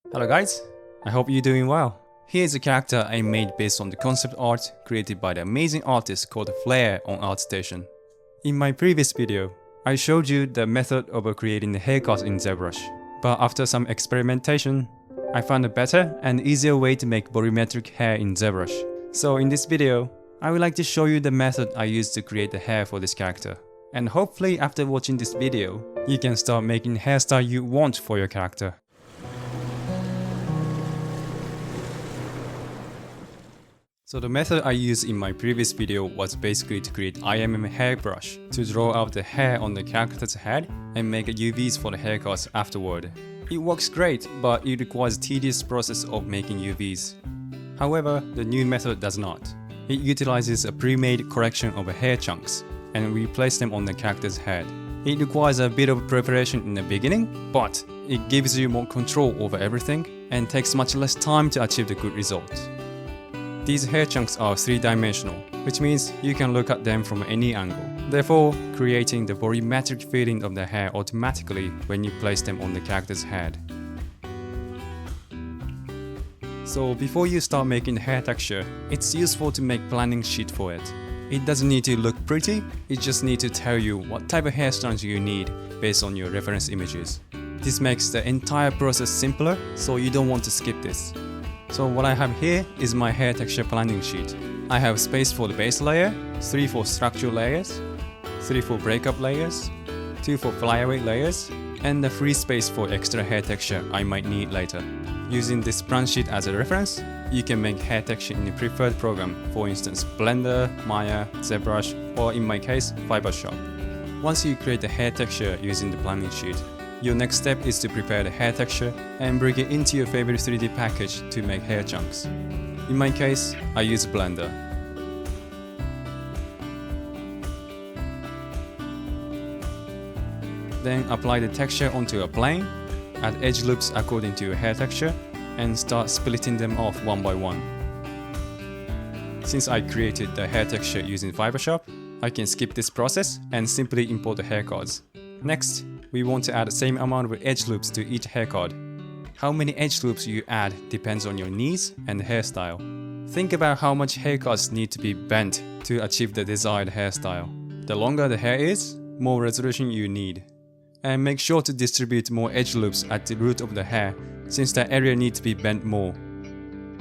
Hello guys, I hope you're doing well. Here's a character I made based on the concept art created by the amazing artist called Flea on ArtStation. In my previous video, I showed you the method of creating the haircut in Zbrush, but after some experimentation, I found a better and easier way to make volumetric hair in Zbrush. So in this video, I would like to show you the method I used to create the hair for this character. And hopefully after watching this video, you can start making the hairstyle you want for your character. So the method I used in my previous video was basically to create IMM hairbrush to draw out the hair on the character's head and make UVs for the haircuts afterward. It works great, but it requires a tedious process of making UVs. However, the new method does not. It utilizes a pre-made correction of hair chunks and replace them on the character's head. It requires a bit of preparation in the beginning, but it gives you more control over everything and takes much less time to achieve the good result. These hair chunks are three-dimensional, which means you can look at them from any angle, therefore creating the volumetric feeling of the hair automatically when you place them on the character's head. So before you start making the hair texture, it's useful to make planning sheet for it. It doesn't need to look pretty, it just needs to tell you what type of hairstyles you need based on your reference images. This makes the entire process simpler, so you don't want to skip this. So what I have here is my hair texture planning sheet. I have space for the base layer, 3 for structural layers, 3 for breakup layers, 2 for flyaway layers, and the free space for extra hair texture I might need later. Using this plan sheet as a reference, you can make hair texture in your preferred program, for instance Blender, Maya, Zbrush, or in my case, Photoshop. Once you create the hair texture using the planning sheet, your next step is to prepare the hair texture and bring it into your favorite 3D package to make hair chunks. In my case, I use Blender. Then apply the texture onto a plane, add edge loops according to your hair texture, and start splitting them off one by one. Since I created the hair texture using Photoshop, I can skip this process and simply import the hair cards. Next, we want to add the same amount of edge loops to each hair card. How many edge loops you add depends on your needs and hairstyle. Think about how much hair cards need to be bent to achieve the desired hairstyle. The longer the hair is, more resolution you need. And make sure to distribute more edge loops at the root of the hair, since that area needs to be bent more.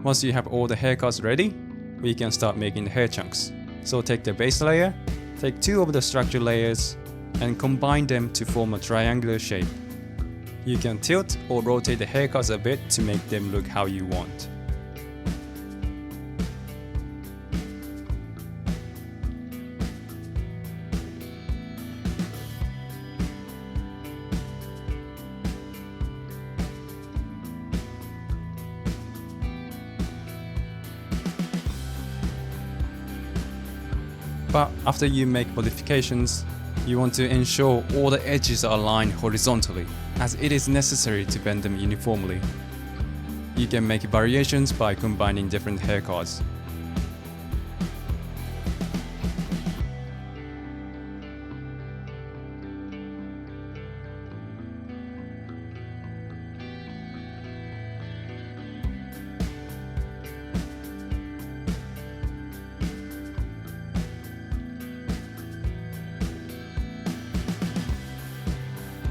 Once you have all the hair cards ready, we can start making the hair chunks. So take the base layer, take 2 of the structure layers, and combine them to form a triangular shape. You can tilt or rotate the haircuts a bit to make them look how you want. But after you make modifications, you want to ensure all the edges are aligned horizontally, as it is necessary to bend them uniformly. You can make variations by combining different hair cards.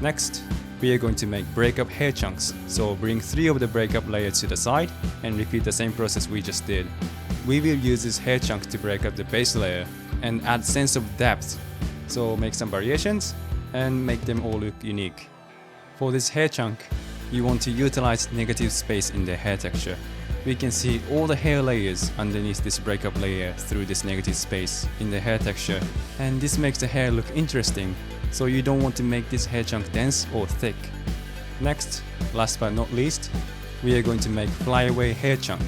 Next, we are going to make breakup hair chunks, so bring 3 of the breakup layers to the side and repeat the same process we just did. We will use this hair chunks to break up the base layer and add sense of depth, so make some variations and make them all look unique. For this hair chunk, you want to utilize negative space in the hair texture. We can see all the hair layers underneath this breakup layer through this negative space in the hair texture, and this makes the hair look interesting, so you don't want to make this hair chunk dense or thick. Next, last but not least, we are going to make flyaway hair chunk.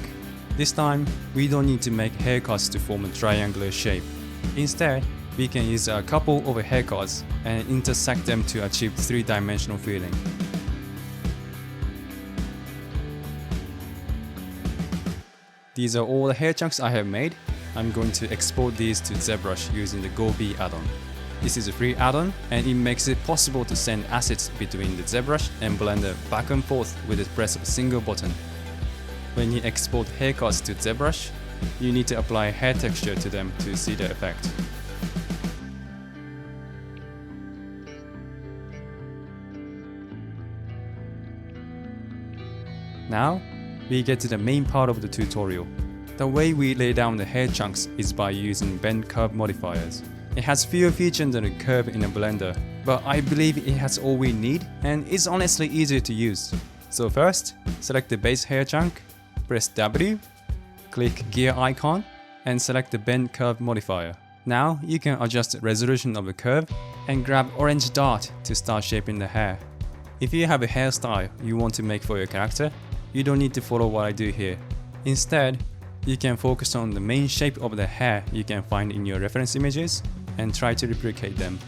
This time, we don't need to make haircuts to form a triangular shape. Instead, we can use a couple of haircuts and intersect them to achieve 3-dimensional feeling. These are all the hair chunks I have made. I'm going to export these to Zbrush using the Go B add-on. This is a free add-on and it makes it possible to send assets between the Zbrush and Blender back and forth with the press of a single button. When you export haircuts to Zbrush, you need to apply hair texture to them to see the effect. Now, we get to the main part of the tutorial. The way we lay down the hair chunks is by using bend curve modifiers. It has fewer features than a curve in a Blender, but I believe it has all we need and it's honestly easier to use. So first, select the base hair chunk, press W, click gear icon, and select the bend curve modifier. Now you can adjust the resolution of the curve and grab orange dot to start shaping the hair. If you have a hairstyle you want to make for your character, you don't need to follow what I do here. Instead, you can focus on the main shape of the hair you can find in your reference images and try to replicate them.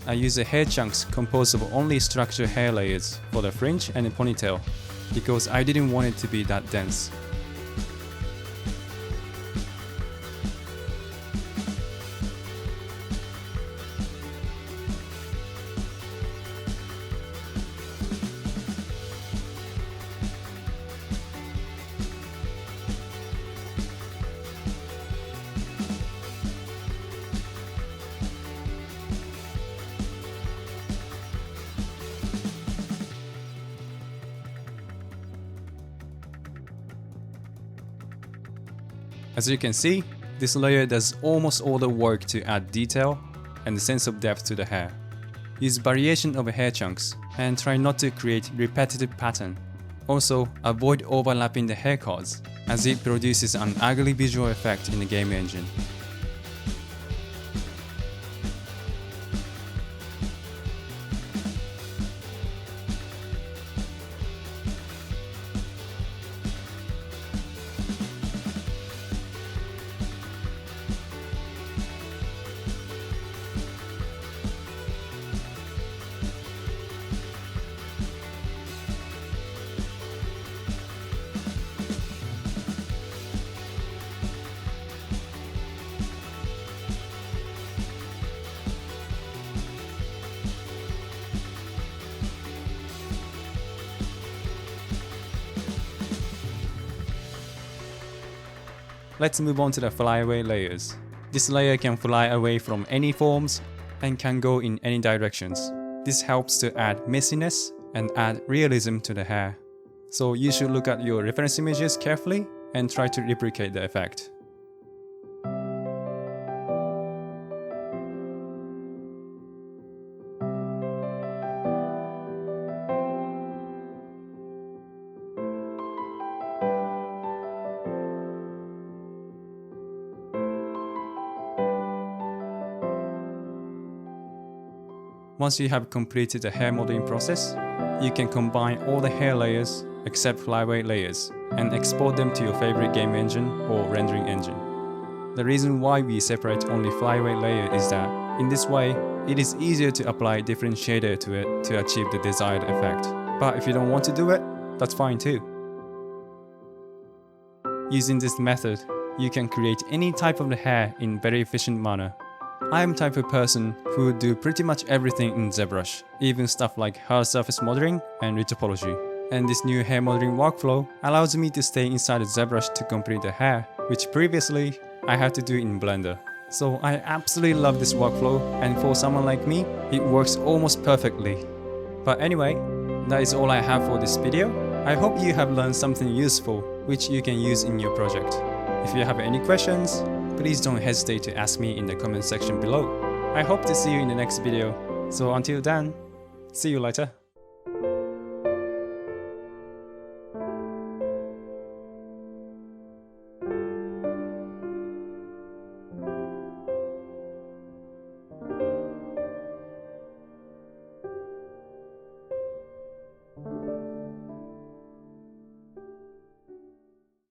I use the hair chunks composed of only structured hair layers for the fringe and the ponytail, because I didn't want it to be that dense. As you can see, this layer does almost all the work to add detail and a sense of depth to the hair. Use variation of hair chunks and try not to create repetitive pattern. Also, avoid overlapping the haircuts, as it produces an ugly visual effect in the game engine. Let's move on to the flyaway layers. This layer can fly away from any forms and can go in any directions. This helps to add messiness and add realism to the hair. So you should look at your reference images carefully and try to replicate the effect. Once you have completed the hair modeling process, you can combine all the hair layers except flyaway layers and export them to your favorite game engine or rendering engine. The reason why we separate only flyaway layer is that in this way, it is easier to apply different shader to it to achieve the desired effect. But if you don't want to do it, that's fine too. Using this method, you can create any type of the hair in very efficient manner. I am the type of person who would do pretty much everything in Zbrush, even stuff like hard surface modeling and retopology. And this new hair modeling workflow allows me to stay inside the Zbrush to complete the hair, which previously I had to do in Blender. So I absolutely love this workflow, and for someone like me, it works almost perfectly. But anyway, that is all I have for this video. I hope you have learned something useful. which you can use in your project. If you have any questions, please don't hesitate to ask me in the comment section below. I hope to see you in the next video. So until then, see you later.